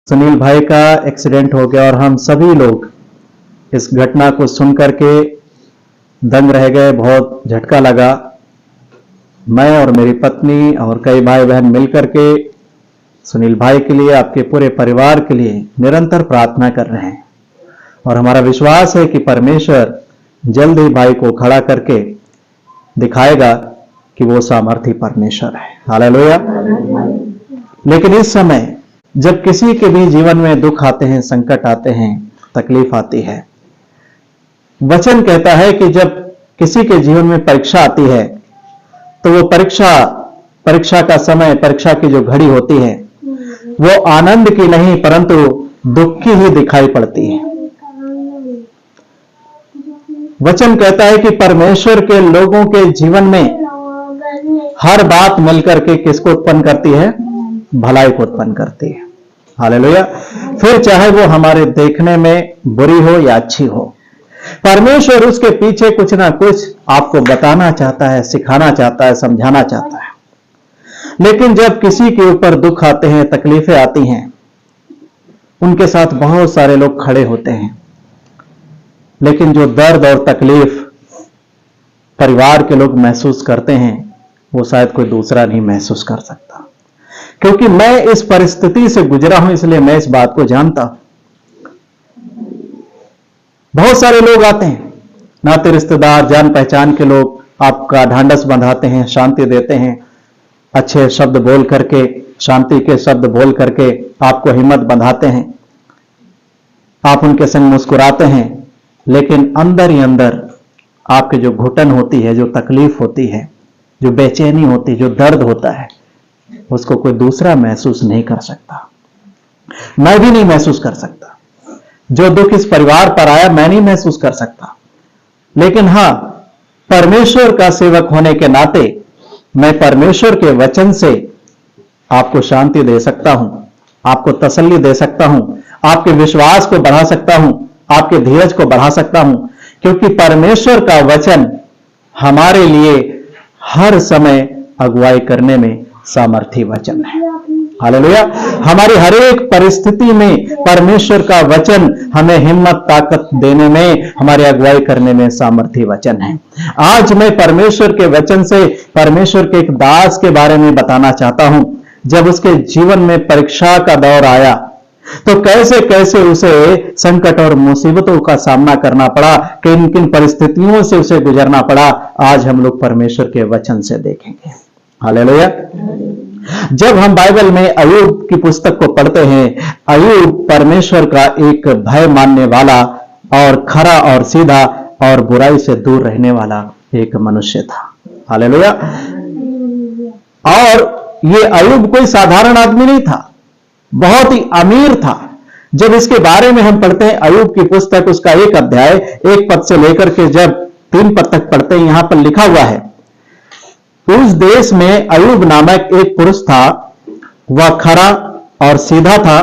सुनील भाई का एक्सीडेंट हो गया और हम सभी लोग इस घटना को सुन करके दंग रह गए। बहुत झटका लगा। मैं और मेरी पत्नी और कई भाई बहन मिलकर के सुनील भाई के लिए, आपके पूरे परिवार के लिए निरंतर प्रार्थना कर रहे हैं और हमारा विश्वास है कि परमेश्वर जल्द ही भाई को खड़ा करके दिखाएगा कि वो सामर्थी परमेश्वर है। हालेलुया। लेकिन इस समय जब किसी के भी जीवन में दुख आते हैं, संकट आते हैं, तकलीफ आती है, वचन कहता है कि जब किसी के जीवन में परीक्षा आती है तो वो परीक्षा का समय, परीक्षा की जो घड़ी होती है वो आनंद की नहीं परंतु दुख की ही दिखाई पड़ती है। वचन कहता है कि परमेश्वर के लोगों के जीवन में हर बात मिलकर के किसको उत्पन्न करती है? भलाई को उत्पन्न करती है। हालेलुया। फिर चाहे वो हमारे देखने में बुरी हो या अच्छी हो, परमेश्वर उसके पीछे कुछ ना कुछ आपको बताना चाहता है, सिखाना चाहता है, समझाना चाहता है। लेकिन जब किसी के ऊपर दुख आते हैं, तकलीफें आती हैं, उनके साथ बहुत सारे लोग खड़े होते हैं, लेकिन जो दर्द और तकलीफ परिवार के लोग महसूस करते हैं वो शायद कोई दूसरा नहीं महसूस कर सकता। क्योंकि मैं इस परिस्थिति से गुजरा हूं, इसलिए मैं इस बात को जानता हूं। बहुत सारे लोग आते हैं, नाते रिश्तेदार, जान पहचान के लोग आपका ढांढस बंधाते हैं, शांति देते हैं, अच्छे शब्द बोल करके, शांति के शब्द बोल करके आपको हिम्मत बंधाते हैं, आप उनके संग मुस्कुराते हैं, लेकिन अंदर ही अंदर आपके जो घुटन होती है, जो तकलीफ होती है, जो बेचैनी होती है, जो दर्द होता है, उसको कोई दूसरा महसूस नहीं कर सकता। मैं भी नहीं महसूस कर सकता। जो दुख इस परिवार पर आया मैं नहीं महसूस कर सकता। लेकिन हां, परमेश्वर का सेवक होने के नाते मैं परमेश्वर के वचन से आपको शांति दे सकता हूं, आपको तसल्ली दे सकता हूं, आपके विश्वास को बढ़ा सकता हूं, आपके धीरज को बढ़ा सकता हूं, क्योंकि परमेश्वर का वचन हमारे लिए हर समय अगुवाई करने में सामर्थी वचन है। हालेलुया। हमारी हर एक परिस्थिति में परमेश्वर का वचन हमें हिम्मत, ताकत देने में, हमारी अगुवाई करने में सामर्थी वचन है। आज मैं परमेश्वर के वचन से परमेश्वर के एक दास के बारे में बताना चाहता हूं। जब उसके जीवन में परीक्षा का दौर आया तो कैसे कैसे उसे संकट और मुसीबतों का सामना करना पड़ा, किन किन परिस्थितियों से उसे गुजरना पड़ा, आज हम लोग परमेश्वर के वचन से देखेंगे। हालेलुया। जब हम बाइबल में अय्यूब की पुस्तक को पढ़ते हैं, अय्यूब परमेश्वर का एक भय मानने वाला और खरा और सीधा और बुराई से दूर रहने वाला एक मनुष्य था। हालेलुया। और ये अय्यूब कोई साधारण आदमी नहीं था, बहुत ही अमीर था। जब इसके बारे में हम पढ़ते हैं अय्यूब की पुस्तक, उसका एक अध्याय 1 पद से लेकर के जब 3 पद तक पढ़ते हैं, यहां पर लिखा हुआ है, उस देश में अय्यूब नामक एक पुरुष था। वह खरा और सीधा था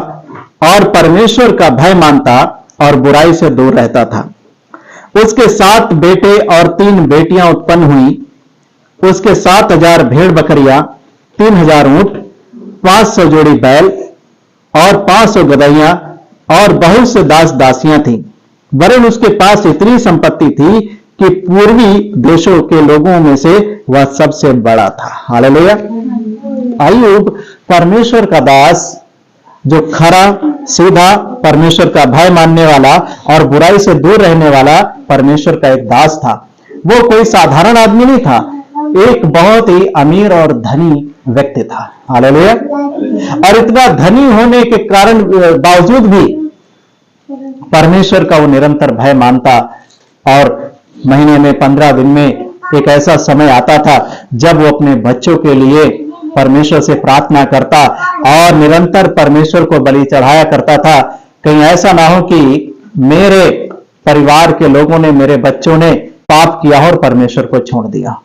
और परमेश्वर का भय मानता और बुराई से दूर रहता था। उसके 7 बेटे और 3 बेटियां उत्पन्न हुई। उसके 7000 भेड़ बकरियां, 3000 ऊंट, 500 जोड़ी बैल और 500 गदहियां और बहुत से दास दासियां थीं। वरन उसके पास इतनी संपत्ति थी कि पूर्वी देशों के लोगों में से वह सबसे बड़ा था। हालेलुया। अय्यूब परमेश्वर का दास, जो खरा सीधा, परमेश्वर का भय मानने वाला और बुराई से दूर रहने वाला परमेश्वर का एक दास था। वो कोई साधारण आदमी नहीं था, एक बहुत ही अमीर और धनी व्यक्ति था। हालेलुया। और इतना धनी होने के कारण बावजूद भी परमेश्वर का वो निरंतर भय मानता और महीने में 15 दिन में एक ऐसा समय आता था जब वो अपने बच्चों के लिए परमेश्वर से प्रार्थना करता और निरंतर परमेश्वर को बलि चढ़ाया करता था। कहीं ऐसा ना हो कि मेरे परिवार के लोगों ने, मेरे बच्चों ने पाप किया और परमेश्वर को छोड़ दिया।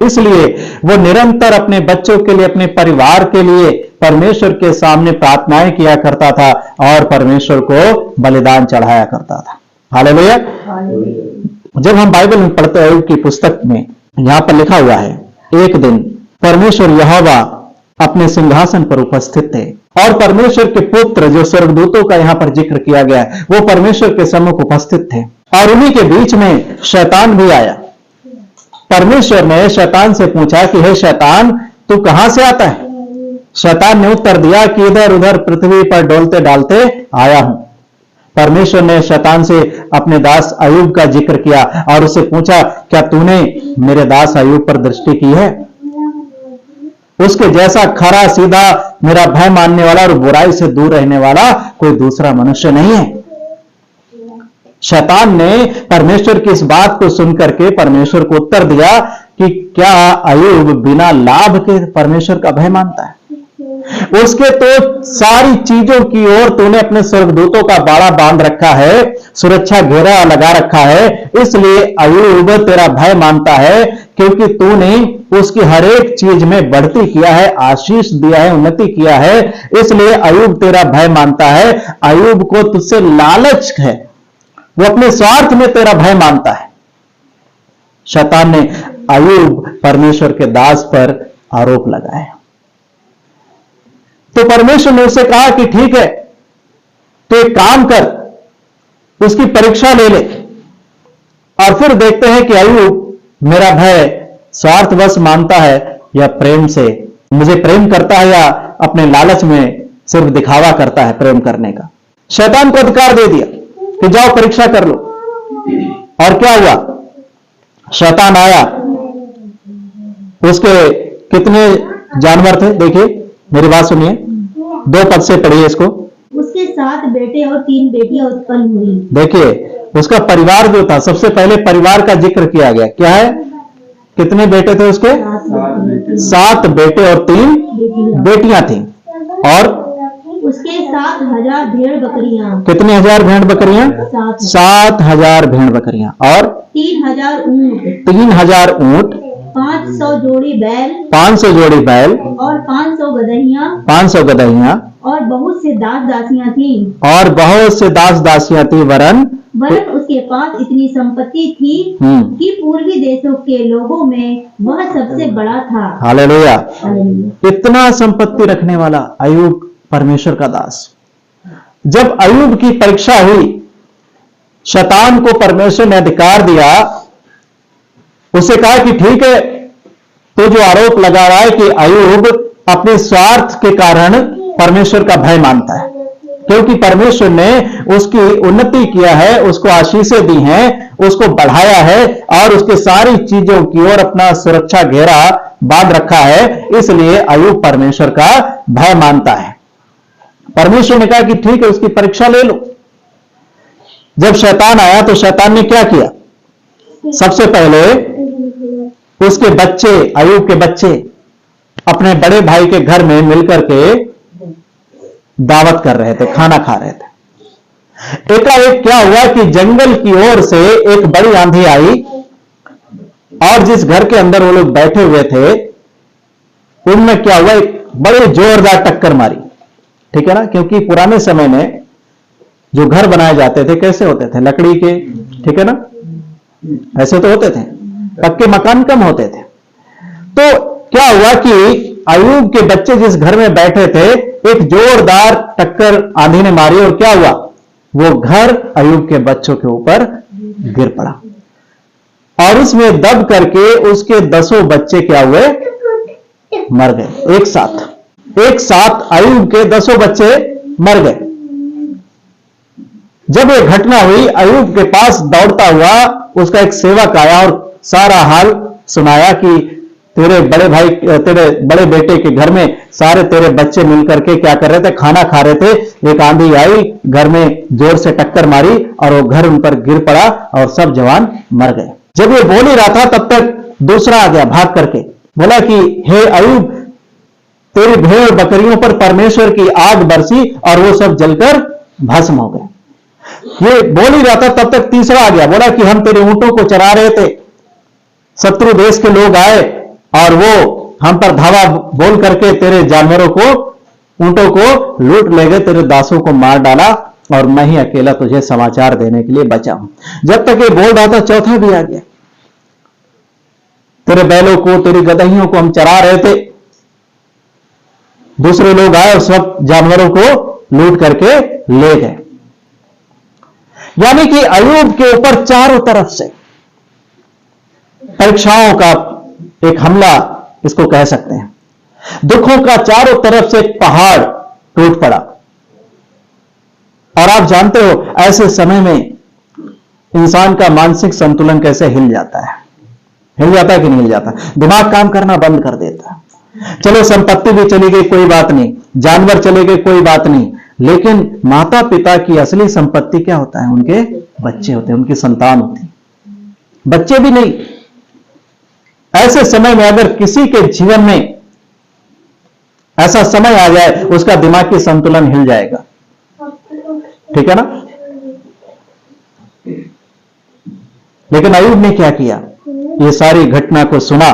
इसलिए वो निरंतर अपने बच्चों के लिए, अपने परिवार के लिए परमेश्वर के सामने प्रार्थनाएं किया करता था और परमेश्वर को बलिदान चढ़ाया करता था। हालेलुया। जब हम बाइबल में पढ़ते हैं अय्यूब की पुस्तक में, यहां पर लिखा हुआ है, एक दिन परमेश्वर यहोवा अपने सिंहासन पर उपस्थित थे और परमेश्वर के पुत्र जो स्वर्गदूतों का यहां पर जिक्र किया गया है, वो परमेश्वर के सम्मुख उपस्थित थे और उन्हीं के बीच में शैतान भी आया। परमेश्वर ने शैतान से पूछा कि हे शैतान, तू कहां से आता है? शैतान ने उत्तर दिया कि इधर उधर पृथ्वी पर डोलते डालते आया हूं। परमेश्वर ने शैतान से अपने दास अय्यूब का जिक्र किया और उससे पूछा, क्या तूने मेरे दास अय्यूब पर दृष्टि की है? उसके जैसा खरा सीधा, मेरा भय मानने वाला और बुराई से दूर रहने वाला कोई दूसरा मनुष्य नहीं है। शैतान ने परमेश्वर की इस बात को सुनकर के परमेश्वर को उत्तर दिया कि क्या अय्यूब बिना लाभ के परमेश्वर का भय मानता है? उसके तो सारी चीजों की ओर तूने अपने स्वर्गदूतों का बाड़ा बांध रखा है, सुरक्षा घेरा लगा रखा है, इसलिए अय्यूब तेरा भय मानता है, क्योंकि तूने उसकी हर एक चीज में बढ़ती किया है, आशीष दिया है, उन्नति किया है, इसलिए अय्यूब तेरा भय मानता है। अय्यूब को तुझसे लालच है, वो अपने स्वार्थ में तेरा भय मानता है। शैतान ने अय्यूब परमेश्वर के दास पर आरोप लगाया। तो परमेश्वर ने उससे कहा कि ठीक है, तो एक काम कर, उसकी परीक्षा ले ले और फिर देखते हैं कि अय्यूब मेरा भय स्वार्थवश मानता है या प्रेम से, मुझे प्रेम करता है या अपने लालच में सिर्फ दिखावा करता है प्रेम करने का। शैतान को अधिकार दे दिया कि जाओ परीक्षा कर लो। और क्या हुआ? शैतान आया, उसके कितने जानवर थे? देखिए, मेरी बात सुनिए, 2 पद से पढ़िए इसको। उसके 7 बेटे और 3 बेटियां उत्पन्न हुई। देखिए, उसका परिवार जो था, सबसे पहले परिवार का जिक्र किया गया। क्या है? कितने बेटे थे उसके? 7 बेटे और 3 बेटियां थी। और उसके 7,000 भेड़ बकरियां। कितने हजार भेड़ बकरियां? 7,000 भेड़ बकरियां। और 3,000 ऊंट। 3,000 ऊंट। 500 जोड़ी बैल। 500 जोड़ी बैल। और 500 गदहियां। 500 गदहियां। और बहुत से दास दासियां थी। और बहुत से दास दासियां थी। वरन उसके पास इतनी संपत्ति थी कि पूर्वी देशों के लोगों में वह सबसे बड़ा था। हालेलुया। इतना संपत्ति रखने वाला अय्यूब परमेश्वर का दास। जब अय्यूब की परीक्षा हुई, शैतान को परमेश्वर ने अधिकार दिया, उससे कहा कि ठीक है, तो जो आरोप लगा रहा है कि अय्यूब अपने स्वार्थ के कारण परमेश्वर का भय मानता है, क्योंकि परमेश्वर ने उसकी उन्नति किया है, उसको आशीषें दी हैं, उसको बढ़ाया है और उसके सारी चीजों की ओर अपना सुरक्षा घेरा बांध रखा है, इसलिए अय्यूब परमेश्वर का भय मानता है। परमेश्वर ने कहा कि ठीक है, उसकी परीक्षा ले लो। जब शैतान आया तो शैतान ने क्या किया? सबसे पहले उसके बच्चे, अय्यूब के बच्चे अपने बड़े भाई के घर में मिलकर के दावत कर रहे थे, खाना खा रहे थे। एकाएक क्या हुआ कि जंगल की ओर से एक बड़ी आंधी आई और जिस घर के अंदर वो लोग बैठे हुए थे, उनमें क्या हुआ, एक बड़ी जोरदार टक्कर मारी। ठीक है ना? क्योंकि पुराने समय में जो घर बनाए जाते थे कैसे होते थे? लकड़ी के। ठीक है ना? ऐसे तो होते थे, पक्के मकान कम होते थे। तो क्या हुआ कि अय्यूब के बच्चे जिस घर में बैठे थे, एक जोरदार टक्कर आंधी ने मारी और क्या हुआ? वो घर अय्यूब के बच्चों के ऊपर गिर पड़ा और उसमें दब करके उसके 10 बच्चे क्या हुए? मर गए। एक साथ अय्यूब के 10 बच्चे मर गए। जब ये घटना हुई, अय्यूब के पास दौड़ता हुआ उसका एक सेवक आया और सारा हाल सुनाया कि तेरे बड़े भाई, तेरे बड़े बेटे के घर में सारे तेरे बच्चे मिलकर के क्या कर रहे थे? खाना खा रहे थे। एक आंधी आई, घर में जोर से टक्कर मारी और वो घर उन पर गिर पड़ा और सब जवान मर गए। जब ये बोल ही रहा था, तब तक दूसरा आ गया भाग करके, बोला कि हे अय्यूब, तेरी भेड़ बकरियों पर परमेश्वर की आग बरसी और वो सब जलकर भस्म हो गए। ये बोल ही रहा था, तब तक तीसरा आ गया, बोला कि हम तेरे ऊंटों को चरा रहे थे, शत्रु देश के लोग आए और वो हम पर धावा बोल करके तेरे जानवरों को, ऊंटों को लूट ले गए, तेरे दासों को मार डाला और मैं ही अकेला तुझे समाचार देने के लिए बचा हूं। जब तक ये बोल रहा था, चौथा भी आ गया, तेरे बैलों को, तेरी गदहियों को हम चरा रहे थे दूसरे लोग आए और सब जानवरों को लूट करके ले गए। यानी कि अय्यूब के ऊपर चारों तरफ से परीक्षाओं का एक हमला इसको कह सकते हैं। दुखों का चारों तरफ से एक पहाड़ टूट पड़ा। और आप जानते हो ऐसे समय में इंसान का मानसिक संतुलन कैसे हिल जाता है। हिल जाता है कि नहीं हिल जाता? दिमाग काम करना बंद कर देता है। चलो संपत्ति भी चली गई कोई बात नहीं, जानवर चले गए कोई बात नहीं, लेकिन माता पिता की असली संपत्ति क्या होता है? उनके बच्चे होते हैं, उनकी संतान होती है, बच्चे भी नहीं। ऐसे समय में अगर किसी के जीवन में ऐसा समय आ जाए, उसका दिमागी संतुलन हिल जाएगा। ठीक है ना? लेकिन अय्यूब ने क्या किया? ये सारी घटना को सुना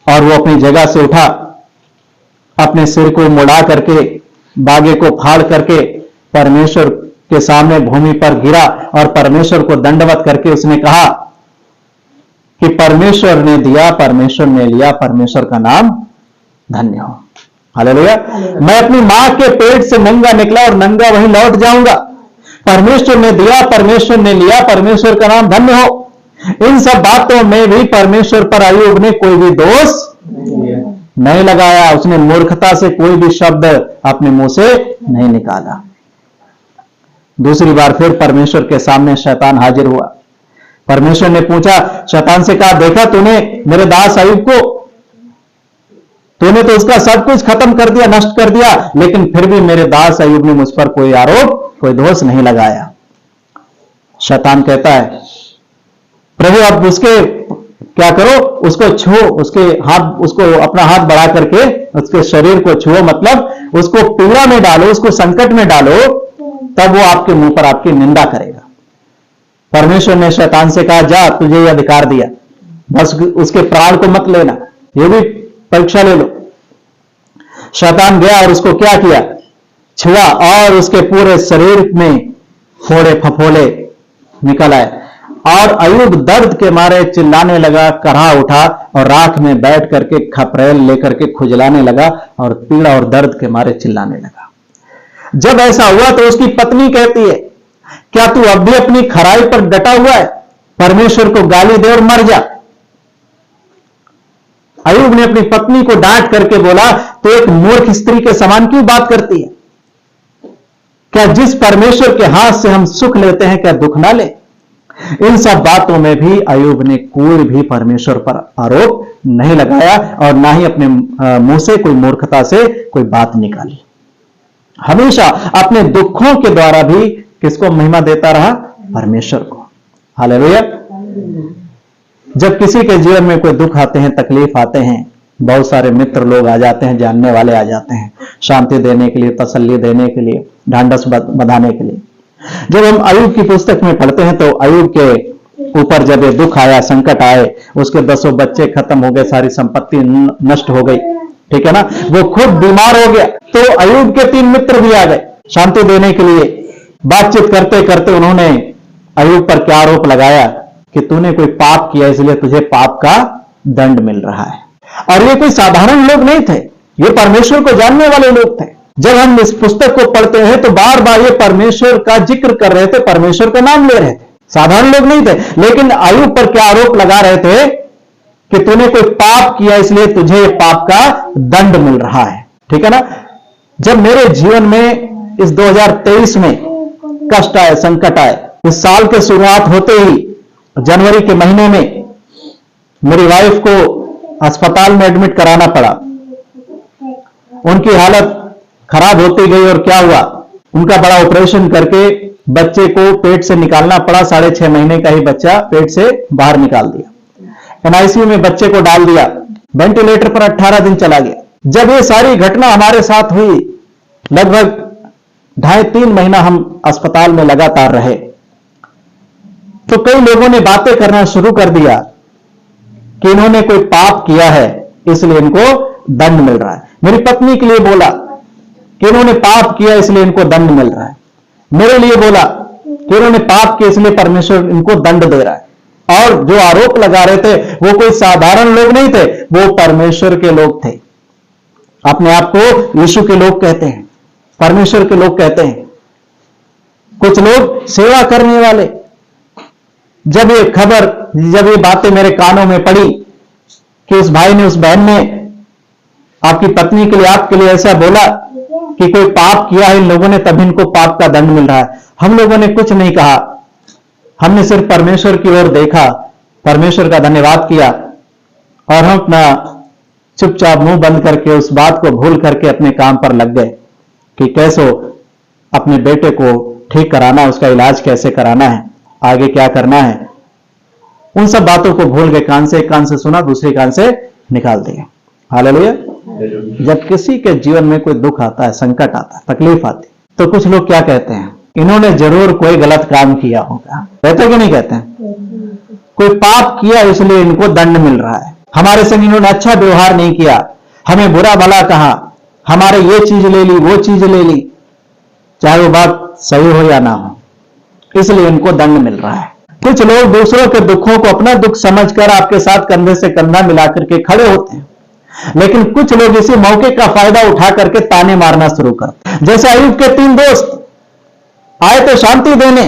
और वो अपनी जगह से उठा, अपने सिर को मुड़ा करके, बागे को फाड़ करके परमेश्वर के सामने भूमि पर गिरा और परमेश्वर को दंडवत करके उसने कहा कि परमेश्वर ने दिया, परमेश्वर ने लिया, परमेश्वर का नाम धन्य हो। हालेलुया। मैं अपनी मां के पेट से नंगा निकला और नंगा वहीं लौट जाऊंगा। परमेश्वर ने दिया, परमेश्वर ने लिया, परमेश्वर का नाम धन्य हो। इन सब बातों में भी परमेश्वर पर अय्यूब ने कोई भी दोष नहीं लगाया। उसने मूर्खता से कोई भी शब्द अपने मुंह से नहीं निकाला। दूसरी बार फिर परमेश्वर के सामने शैतान हाजिर हुआ। परमेश्वर ने पूछा, शैतान से कहा, देखा तूने मेरे दास अय्यूब को, तूने तो उसका सब कुछ खत्म कर दिया, नष्ट कर दिया, लेकिन फिर भी मेरे दास अय्यूब ने मुझ पर कोई आरोप, कोई दोष नहीं लगाया। शैतान कहता है, प्रभु अब उसके क्या करो, उसको छुओ, उसके हाथ, उसको अपना हाथ बढ़ा करके उसके शरीर को छुओ, मतलब उसको पीड़ा में डालो, उसको संकट में डालो, तब वो आपके मुंह पर आपकी निंदा करेगा। परमेश्वर ने शैतान से कहा, जा, तुझे यह अधिकार दिया, बस उसके प्राण को मत लेना, ये भी परीक्षा ले लो। शैतान गया और उसको क्या किया? छुआ और उसके पूरे शरीर में फोड़े फफोले निकल आए और अय्यूब दर्द के मारे चिल्लाने लगा, करहा उठा और राख में बैठ करके खपरेल लेकर के खुजलाने लगा और पीड़ा और दर्द के मारे चिल्लाने लगा। जब ऐसा हुआ तो उसकी पत्नी कहती है, क्या तू अब भी अपनी खराई पर डटा हुआ है? परमेश्वर को गाली दे और मर जा। अय्यूब ने अपनी पत्नी को डांट करके बोला, तो एक मूर्ख स्त्री के समान क्यों बात करती है? क्या जिस परमेश्वर के हाथ से हम सुख लेते हैं, क्या दुख ना ले? इन सब बातों में भी अय्यूब ने कोई भी परमेश्वर पर आरोप नहीं लगाया और ना ही अपने मुंह से कोई मूर्खता से कोई बात निकाली। हमेशा अपने दुखों के द्वारा भी किसको महिमा देता रहा? परमेश्वर को। हालेलुया। जब किसी के जीवन में कोई दुख आते हैं, तकलीफ आते हैं, बहुत सारे मित्र लोग आ जाते हैं, जानने वाले आ जाते हैं, शांति देने के लिए, तसल्ली देने के लिए, ढांढस बंधाने के लिए। जब हम अय्यूब की पुस्तक में पढ़ते हैं तो अय्यूब के ऊपर जब ये दुख आया, संकट आए, उसके 10 बच्चे खत्म हो गए, सारी संपत्ति नष्ट हो गई, ठीक है ना, वो खुद बीमार हो गया, तो अय्यूब के 3 मित्र भी आ गए शांति देने के लिए। बातचीत करते करते उन्होंने अय्यूब पर क्या आरोप लगाया कि तूने कोई पाप किया, इसलिए तुझे पाप का दंड मिल रहा है। और ये कोई साधारण लोग नहीं थे, ये परमेश्वर को जानने वाले लोग थे। जब हम इस पुस्तक को पढ़ते हैं तो बार बार ये परमेश्वर का जिक्र कर रहे थे, परमेश्वर का नाम ले रहे थे, साधारण लोग नहीं थे। लेकिन अय्यूब पर क्या आरोप लगा रहे थे कि तूने कोई पाप किया, इसलिए तुझे पाप का दंड मिल रहा है, ठीक है ना। जब मेरे जीवन में इस 2023 में कष्ट आए, संकट आए, इस साल के शुरुआत होते ही जनवरी के महीने में मेरी वाइफ को अस्पताल में एडमिट कराना पड़ा। उनकी हालत खराब होती गई और क्या हुआ, उनका बड़ा ऑपरेशन करके बच्चे को पेट से निकालना पड़ा। 6.5 महीने का ही बच्चा पेट से बाहर निकाल दिया। एनआईसीयू में बच्चे को डाल दिया, वेंटिलेटर पर 18 दिन चला गया। जब ये सारी घटना हमारे साथ हुई, लगभग 2.5-3 महीना हम अस्पताल में लगातार रहे, तो कई लोगों ने बातें करना शुरू कर दिया कि इन्होंने कोई पाप किया है, इसलिए इनको दंड मिल रहा है। मेरी पत्नी के लिए बोला कि इन्होंने पाप किया, इसलिए इनको दंड मिल रहा है। मेरे लिए बोला कि इन्होंने पाप किया, इसलिए परमेश्वर इनको दंड दे रहा है। और जो आरोप लगा रहे थे वो कोई साधारण लोग नहीं थे, वो परमेश्वर के लोग थे। अपने आप को यीशु के लोग कहते हैं, परमेश्वर के लोग कहते हैं। कुछ लोग सेवा करने वाले। जब ये बातें मेरे कानों में पड़ी कि उस भाई ने, उस बहन ने आपकी पत्नी के लिए, आपके लिए ऐसा बोला कि कोई पाप किया है इन लोगों ने, तभी इनको पाप का दंड मिल रहा है। हम लोगों ने कुछ नहीं कहा, हमने सिर्फ परमेश्वर की ओर देखा, परमेश्वर का धन्यवाद किया और हम अपना चुपचाप मुंह बंद करके उस बात को भूल करके अपने काम पर लग गए कि कैसे अपने बेटे को ठीक कराना, उसका इलाज कैसे कराना है, आगे क्या करना है। उन सब बातों को भूल गए, एक कान से सुना, दूसरे कान से निकाल दिया। हालेलुया। जब किसी के जीवन में कोई दुख आता है, संकट आता है, तकलीफ आती, तो कुछ लोग क्या कहते हैं, इन्होंने जरूर कोई गलत काम किया होगा। कहते कि नहीं कहते हैं? कोई पाप किया इसलिए इनको दंड मिल रहा है, हमारे संग इन्होंने अच्छा व्यवहार नहीं किया, हमें बुरा भला कहा, हमारे ये चीज ले ली, वो चीज ले ली, चाहे वो बात सही हो या ना हो, इसलिए इनको दंड मिल रहा है। कुछ लोग दूसरों के दुखों को अपना दुख समझकर आपके साथ कंधे से कंधा मिलाकर के खड़े होते हैं, लेकिन कुछ लोग इसी मौके का फायदा उठा करके ताने मारना शुरू करते। जैसे अय्यूब के 3 दोस्त आए तो शांति देने,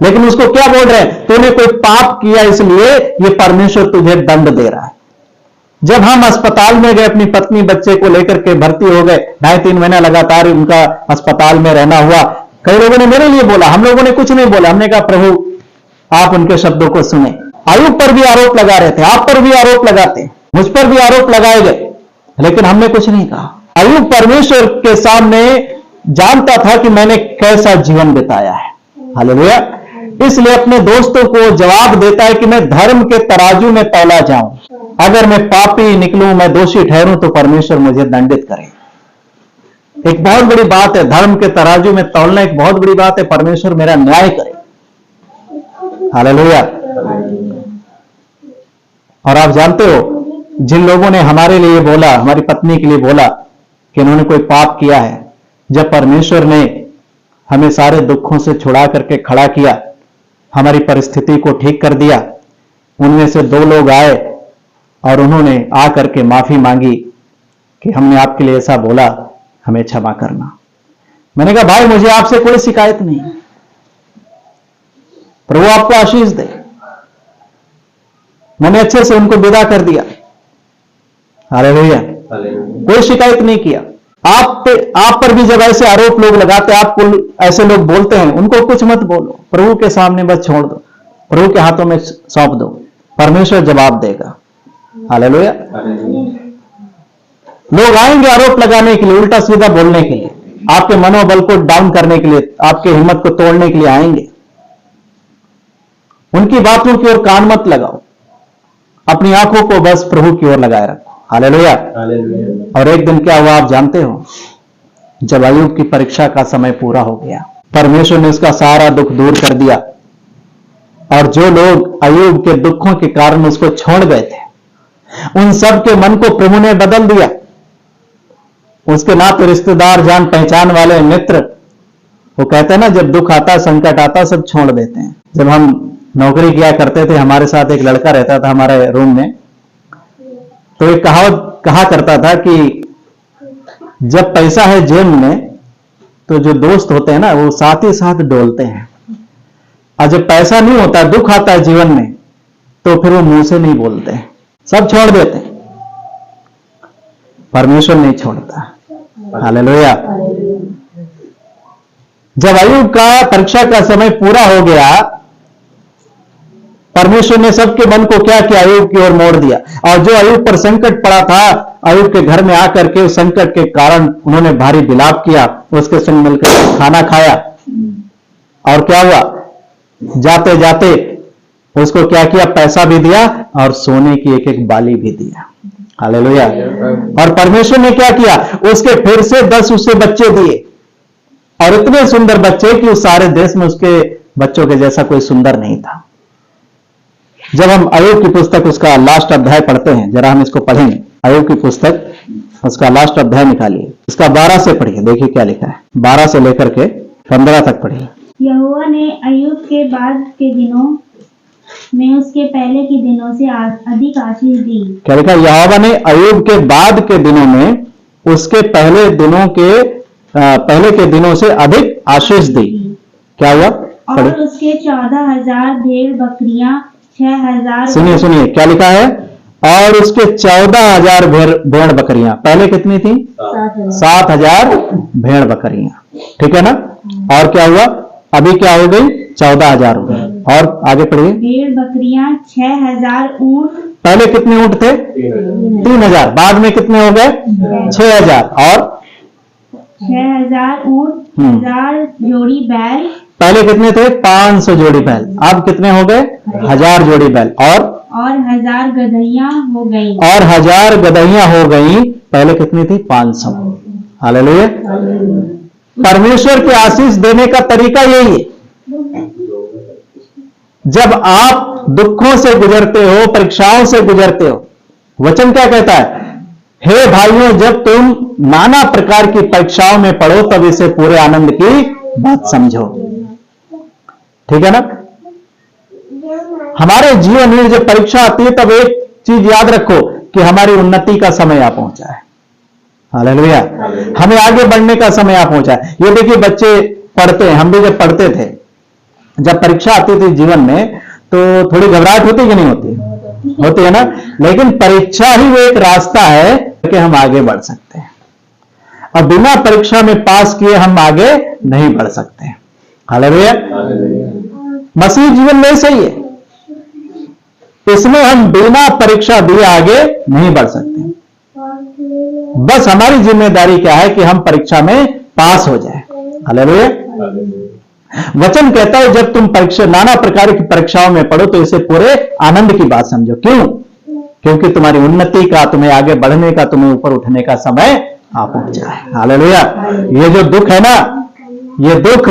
लेकिन उसको क्या बोल रहे हैं, तूने कोई पाप किया इसलिए ये परमेश्वर तुझे दंड दे रहा है। जब हम अस्पताल में गए, अपनी पत्नी बच्चे को लेकर के भर्ती हो गए, 2.5-3 महीना लगातार उनका अस्पताल में रहना हुआ। कई लोगों ने मेरे लिए बोला, हम लोगों ने कुछ नहीं बोला, हमने कहा प्रभु आप उनके शब्दों को सुने। अय्यूब पर भी आरोप लगा रहे थे, आप पर भी आरोप लगाते, मुझ पर भी आरोप लगाए गए, लेकिन हमने कुछ नहीं कहा। अय्यूब परमेश्वर के सामने जानता था कि मैंने कैसा जीवन बिताया है। हालेलुया। इसलिए अपने दोस्तों को जवाब देता है कि मैं धर्म के तराजू में तौला जाऊं, अगर मैं पापी निकलूं, मैं दोषी ठहरूं, तो परमेश्वर मुझे दंडित करे। एक बहुत बड़ी बात है, धर्म के तराजू में तौलना एक बहुत बड़ी बात है, परमेश्वर मेरा न्याय करे। हालेलुया। और आप जानते हो, जिन लोगों ने हमारे लिए बोला, हमारी पत्नी के लिए बोला कि इन्होंने कोई पाप किया है, जब परमेश्वर ने हमें सारे दुखों से छुड़ा करके खड़ा किया, हमारी परिस्थिति को ठीक कर दिया, उनमें से 2 लोग आए और उन्होंने आकर के माफी मांगी कि हमने आपके लिए ऐसा बोला, हमें क्षमा करना। मैंने कहा भाई मुझे आपसे कोई शिकायत नहीं, प्रभु आपको आशीष दे। मैंने अच्छे से उनको विदा कर दिया। हालेलुया। कोई शिकायत नहीं किया। आप पर भी जब ऐसे आरोप लोग लगाते, आपको ऐसे लोग बोलते हैं, उनको कुछ मत बोलो, प्रभु के सामने बस छोड़ दो, प्रभु के हाथों में सौंप दो, परमेश्वर जवाब देगा। हालेलुया। लोग आएंगे आरोप लगाने के लिए, उल्टा सीधा बोलने के लिए, आपके मनोबल को डाउन करने के लिए, आपके हिम्मत को तोड़ने के लिए आएंगे। उनकी बातों की ओर कान मत लगाओ, अपनी आंखों को बस प्रभु की ओर लगाए रखो। हालेलुया। और एक दिन क्या हुआ आप जानते हो, जब अय्यूब की परीक्षा का समय पूरा हो गया, परमेश्वर ने उसका सारा दुख दूर कर दिया, और जो लोग अय्यूब के दुखों के कारण उसको छोड़ गए थे, उन सब के मन को प्रभु ने बदल दिया। उसके ना तो रिश्तेदार, जान पहचान वाले, मित्र, वो कहते हैं ना जब दुख आता, संकट आता, सब छोड़ देते हैं। जब हम नौकरी किया करते थे, हमारे साथ एक लड़का रहता था हमारे रूम में, तो एक कहावत कहा करता था कि जब पैसा है जेब में तो जो दोस्त होते हैं ना वो साथ ही साथ डोलते हैं, और जब पैसा नहीं होता, दुख आता है जीवन में, तो फिर वो मुंह से नहीं बोलते, सब छोड़ देते हैं। परमेश्वर नहीं छोड़ता। हालेलुया। जब अय्यूब का परीक्षा का समय पूरा हो गया, परमेश्वर ने सबके मन को क्या किया, अय्यूब की ओर मोड़ दिया। और जो अय्यूब पर संकट पड़ा था, अय्यूब के घर में आकर के उस संकट के कारण उन्होंने भारी विलाप किया, उसके संग मिलकर खाना खाया, और क्या हुआ, जाते जाते उसको क्या किया, पैसा भी दिया और सोने की एक एक बाली भी दिया। हालेलुया। और परमेश्वर ने क्या किया, उसके फिर से 10 उससे बच्चे दिए, और इतने सुंदर बच्चे कि उस सारे देश में उसके बच्चों के जैसा कोई सुंदर नहीं था। जब हम अय्यूब की पुस्तक उसका लास्ट अध्याय पढ़ते हैं, जरा हम इसको पढ़ेंगे। अय्यूब की पुस्तक उसका लास्ट अध्याय निकालिए, इसका 12 से पढ़िए, देखिए क्या लिखा है, 12 से लेकर के 15 तक पढ़िए। यहोवा ने अय्यूब के बाद के दिनों में उसके पहले के दिनों से अधिक आशीष दी। क्या लिखा, यहोवा ने अय्यूब के बाद के दिनों में उसके पहले के दिनों से अधिक आशीष दी। क्या हुआ? और उसके 14,000 भेड़ बकरियां, 6,000। सुनिए क्या लिखा है? और उसके 14,000 भेड़ बकरियां। पहले कितनी थी? 7,000 भेड़ बकरियां। ठीक है ना? और क्या हुआ? अभी क्या हो गई? 14,000 हो गई। और आगे पढ़िए। भेड़ बकरियां, 6,000 ऊंट। पहले कितने ऊंट थे? 3,000। बाद में कितने हो गए? 6,000। और 6,000 ऊंट, 1,000 जोड़ी बैल। पहले कितने थे? 500 जोड़ी बैल। अब कितने हो गए? 1,000 जोड़ी बैल। और 1,000 गदहियां हो गई। और 1,000 गदहियां हो गई। पहले कितनी थी? 500। हालेलुया। परमेश्वर की आशीष देने का तरीका यही है। जब आप दुखों से गुजरते हो, परीक्षाओं से गुजरते हो, वचन क्या कहता है? हे भाइयों, जब तुम नाना प्रकार की परीक्षाओं में पड़ो तब इसे पूरे आनंद की बात समझो। ठीक है ना? हमारे जीवन में जब परीक्षा आती है तब एक चीज याद रखो कि हमारी उन्नति का समय आ पहुंचा है। हालेलुया। हमें आगे बढ़ने का समय आ पहुंचा है। ये देखिए, बच्चे पढ़ते हैं, हम भी जब पढ़ते थे, जब परीक्षा आती थी जीवन में तो थोड़ी घबराहट होती कि नहीं होती? होती है ना? लेकिन परीक्षा ही वो एक रास्ता है कि हम आगे बढ़ सकते हैं, और बिना परीक्षा में पास किए हम आगे नहीं बढ़ सकते। हालेलुया। मसीह जीवन में सही है, इसमें हम बिना परीक्षा दिए आगे नहीं बढ़ सकते। बस हमारी जिम्मेदारी क्या है कि हम परीक्षा में पास हो जाए। हालेलुया। वचन कहता है जब तुम परीक्षा, नाना प्रकार की परीक्षाओं में पढ़ो तो इसे पूरे आनंद की बात समझो। क्यों? क्योंकि तुम्हारी उन्नति का, तुम्हें आगे बढ़ने का, तुम्हें ऊपर उठने का समय आ पहुंचा है। हालेलुया। ये जो दुख है ना, ये दुख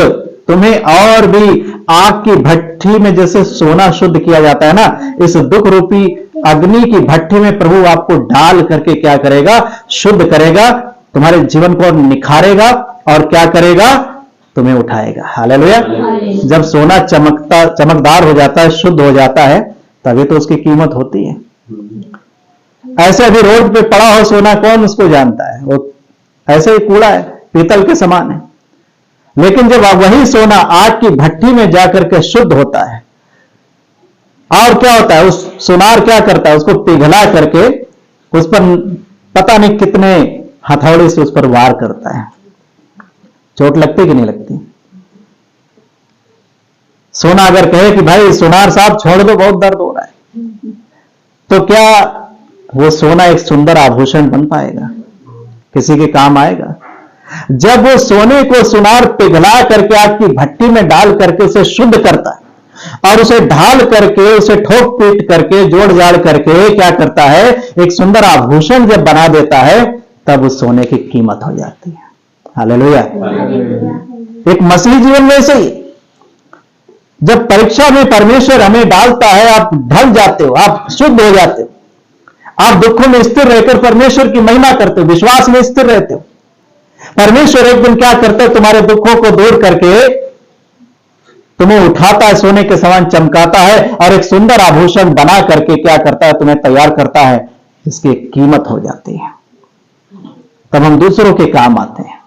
तुम्हें और भी आग की भट्ठी में जैसे सोना शुद्ध किया जाता है ना, इस दुख रूपी अग्नि की भट्ठी में प्रभु आपको डाल करके क्या करेगा? शुद्ध करेगा, तुम्हारे जीवन को निखारेगा, और क्या करेगा? तुम्हें उठाएगा। हालेलुया। जब सोना चमकदार हो जाता है, शुद्ध हो जाता है, तभी तो उसकी कीमत होती है। ऐसे अभी रोड पे पड़ा हो सोना, कौन उसको जानता है? वो ऐसे ही कूड़ा है, पीतल के समान है। लेकिन जब वही सोना आग की भट्ठी में जाकर के शुद्ध होता है, और क्या होता है? उस सोनार क्या करता है? उसको पिघला करके उस पर पता नहीं कितने हथौड़े से उस पर वार करता है। चोट लगती कि नहीं लगती? सोना अगर कहे कि भाई सोनार साहब छोड़ दो, बहुत दर्द हो रहा है, तो क्या वो सोना एक सुंदर आभूषण बन पाएगा? किसी के काम आएगा? जब वो सोने को सुनार पिघला करके आग की भट्टी में डाल करके उसे शुद्ध करता है और उसे ढाल करके, उसे ठोक पीट करके, जोड़ जाड़ करके क्या करता है? एक सुंदर आभूषण जब बना देता है, तब उस सोने की कीमत हो जाती है। हालेलुया। एक मसीही जीवन में से ही जब परीक्षा में परमेश्वर हमें डालता है, आप ढल जाते हो, आप शुद्ध हो जाते हो, आप दुखों में स्थिर रहकर परमेश्वर की महिमा करते हो, विश्वास में स्थिर रहते हो। परमेश्वर एक दिन क्या करता है? तुम्हारे दुखों को दूर करके तुम्हें उठाता है, सोने के समान चमकाता है, और एक सुंदर आभूषण बना करके क्या करता है? तुम्हें तैयार करता है, जिसकी कीमत हो जाती है। तब हम दूसरों के काम आते हैं।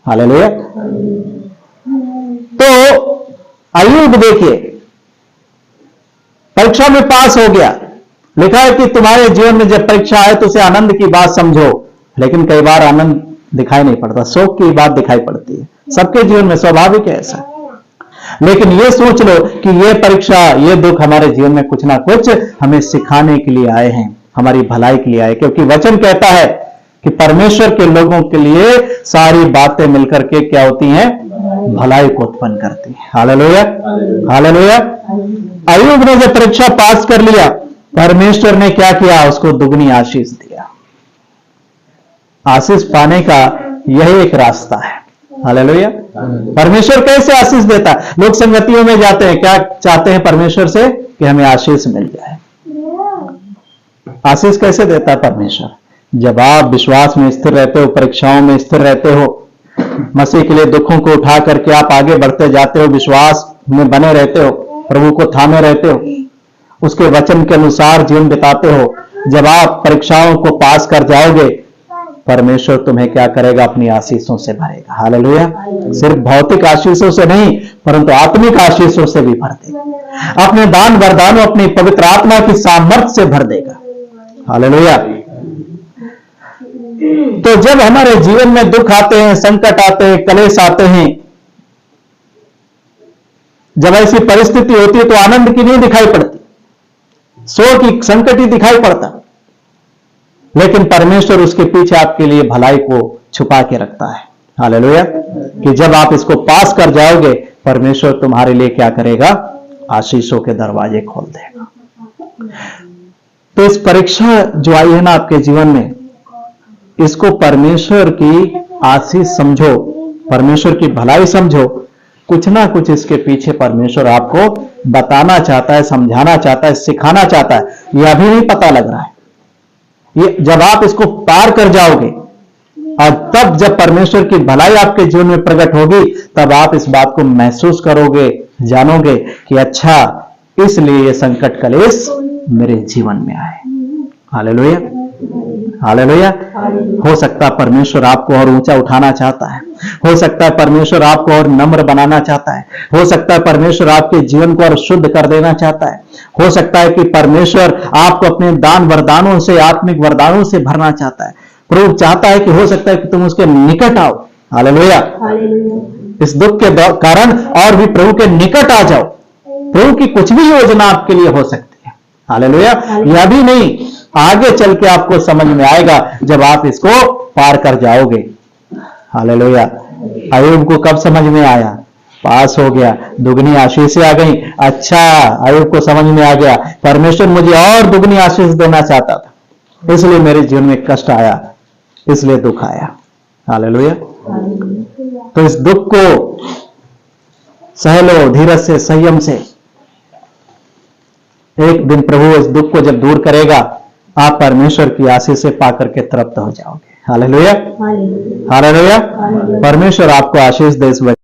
हालेलुया। तो अय्यूब देखिए, परीक्षा में पास हो गया। लिखा है कि तुम्हारे जीवन में जब परीक्षा आए तो उसे आनंद की बात समझो। लेकिन कई बार आनंद दिखाई नहीं पड़ता, शोक की बात दिखाई पड़ती है। सबके जीवन में स्वाभाविक है ऐसा। लेकिन ये सोच लो कि ये परीक्षा, ये दुख हमारे जीवन में कुछ ना कुछ हमें सिखाने के लिए आए हैं, हमारी भलाई के लिए आए। क्योंकि वचन कहता है कि परमेश्वर के लोगों के लिए सारी बातें मिलकर के क्या होती हैं? भलाई को उत्पन्न करती है। हालेलुया। हालेलुया। अय्यूब ने जब परीक्षा पास कर लिया, परमेश्वर ने क्या किया? उसको दुगनी आशीष दिया। आशीष पाने का यही एक रास्ता है। हालेलुया। परमेश्वर कैसे आशीष देता है? लोग संगतियों में जाते हैं, क्या चाहते हैं परमेश्वर से? कि हमें आशीष मिल जाए। आशीष कैसे देता है परमेश्वर? जब आप विश्वास में स्थिर रहते हो, परीक्षाओं में स्थिर रहते हो, मसीह के लिए दुखों को उठा करके आप आगे बढ़ते जाते हो, विश्वास में बने रहते हो, प्रभु को थामे रहते हो, उसके वचन के अनुसार जीवन बिताते हो। जब आप परीक्षाओं को पास कर जाओगे, परमेश्वर तुम्हें क्या करेगा, अपनी आशीषों से भरेगा। हालेलुया। सिर्फ भौतिक आशीषों से नहीं, परंतु आत्मिक आशीषों से भी भर देगा। अपने दान वरदानों, अपनी पवित्र आत्मा की सामर्थ्य से भर देगा। हालेलुया। तो जब हमारे जीवन में दुख आते हैं, संकट आते हैं, कलेश आते हैं, जब ऐसी परिस्थिति होती है तो आनंद की नहीं दिखाई पड़ती, शोक की, संकट ही दिखाई पड़ता, लेकिन परमेश्वर उसके पीछे आपके लिए भलाई को छुपा के रखता है। हालेलुया। कि जब आप इसको पास कर जाओगे, परमेश्वर तुम्हारे लिए क्या करेगा, आशीषों के दरवाजे खोल देगा। तो इस परीक्षा जो आई है ना आपके जीवन में, इसको परमेश्वर की आशीष समझो, परमेश्वर की भलाई समझो। कुछ ना कुछ इसके पीछे परमेश्वर आपको बताना चाहता है, समझाना चाहता है, सिखाना चाहता है। यह अभी नहीं पता लग रहा है। ये जब आप इसको पार कर जाओगे और तब जब परमेश्वर की भलाई आपके जीवन में प्रकट होगी, तब आप इस बात को महसूस करोगे, जानोगे कि अच्छा, इसलिए ये संकट कलेश मेरे जीवन में आए। हालेलुया। हालेलुया। हो सकता है परमेश्वर आपको और ऊंचा उठाना चाहता है, हो सकता है परमेश्वर आपको और नम्र बनाना चाहता है, हो सकता है परमेश्वर आपके जीवन को और शुद्ध कर देना चाहता है, हो सकता है कि परमेश्वर आपको अपने दान वरदानों से, आत्मिक वरदानों से भरना चाहता है। प्रभु चाहता है कि हो सकता है कि तुम उसके निकट आओ। हालेलुया। इस दुख के कारण और भी प्रभु के निकट आ जाओ। प्रभु की कुछ भी योजना आपके लिए हो सकती है। हालेलुया। यह भी नहीं, आगे चल के आपको समझ में आएगा जब आप इसको पार कर जाओगे। हालेलुया। अय्यूब को कब समझ में आया, पास हो गया, दुगनी आशीषें आ गई। अच्छा, अय्यूब को समझ में आ गया, परमेश्वर मुझे और दुगनी आशीष देना चाहता था, इसलिए मेरे जीवन में कष्ट आया, इसलिए दुख आया। हालेलुया। तो इस दुख को सह लो, धीरज से, संयम से। एक दिन प्रभु इस दुख को जब दूर करेगा, आप परमेश्वर की आशीष से पाकर के तृप्त हो जाओगे। हालेलुया। हालेलुया। परमेश्वर आपको आशीष दे।